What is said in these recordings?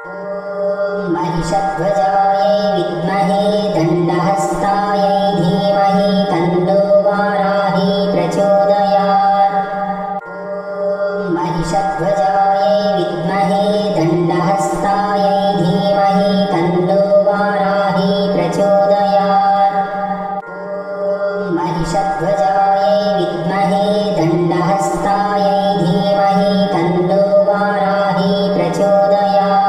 ॐ महिषध्वजायै विद्महे दण्डहस्तायै धीमहि तन्नो वाराही प्रचोदयात्। ॐ महिषध्वजायै विद्महे दण्डहस्तायै धीमहि तन्नो वाराही प्रचोदयात्। ॐ महिषध्वजायै विद्महे दण्डहस्तायै धीमहि तन्नो वाराही प्रचोदयात्।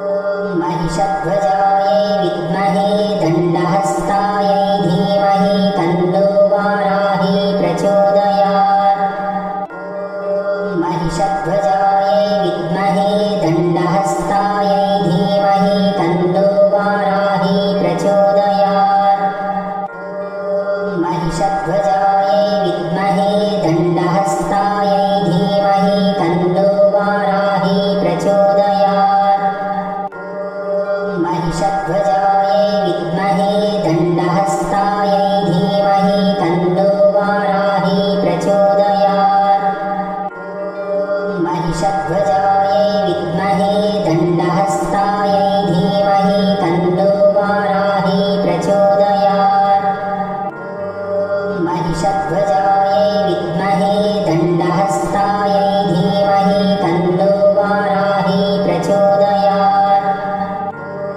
ॐ महिषध्वजायै विद्महे दण्डहस्तायै धीमहि तन्नो वाराही प्रचोदयात्। ॐ महिषध्वजायै विद्महे दण्डहस्तायै धीमहि तन्नो वाराही प्रचोदयात्। ॐ महिषध्वजायै विद्महे दण्डहस्तायै धीमहि तन्नो वाराही प्रचोदयात्। ॐ महिषध्वजायै विद्महे दण्डहस्तायै धीमहि तन्नो वाराही प्रचोदयात्। ॐ महिषध्वजायै विद्महे दण्डहस्तायै धीमहि तन्नो वाराही प्रचोदयात्। ॐ महिषध्वजायै विद्महे दण्डहस्तायै धीमहि तन्नो वाराही प्रचोदयात्।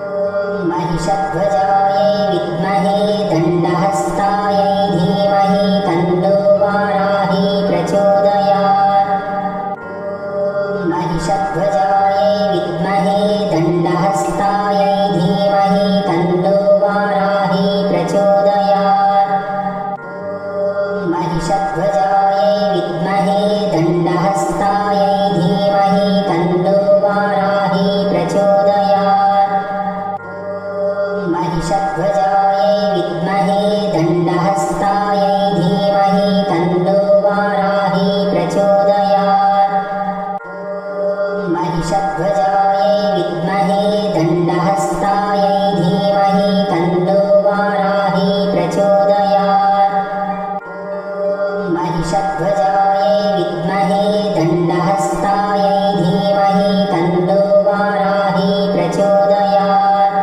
ॐ महिषध्वजायै विद्महे दण्डहस्तायै धीमहि तन्नो वाराही प्रचोदयात्। ॐ महिषध्वजायै विद्महे दण्डहस्तायै धीमहि तन्नो वाराही प्रचोदयात्। ॐ महिषध्वजायै विद्महे दण्डहस्तायै धीमहि तन्नो वाराही प्रचोदयात्। ॐ महिषध्वजायै विद्महे दण्डहस्तायै धीमहि तन्नो वाराही प्रचोदयात्। ॐ महिषध्वजायै विद्महे दण्डहस्तायै धीमहि तन्नो वाराही प्रचोदयात्। ॐ महिषध्वजायै विद्महे दण्डहस्तायै धीमहि तन्नो वाराही प्रचोदयात्।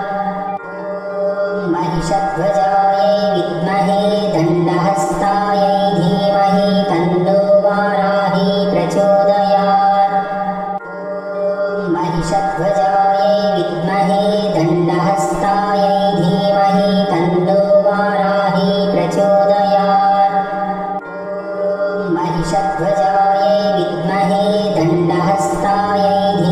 ॐ महिषध्वजायै विद्महे दण्डहस्तायै धीमहि तन्नो वाराही प्रचोदयात्। ॐ महिषध्वजायै विद्महे दण्डहस्तायै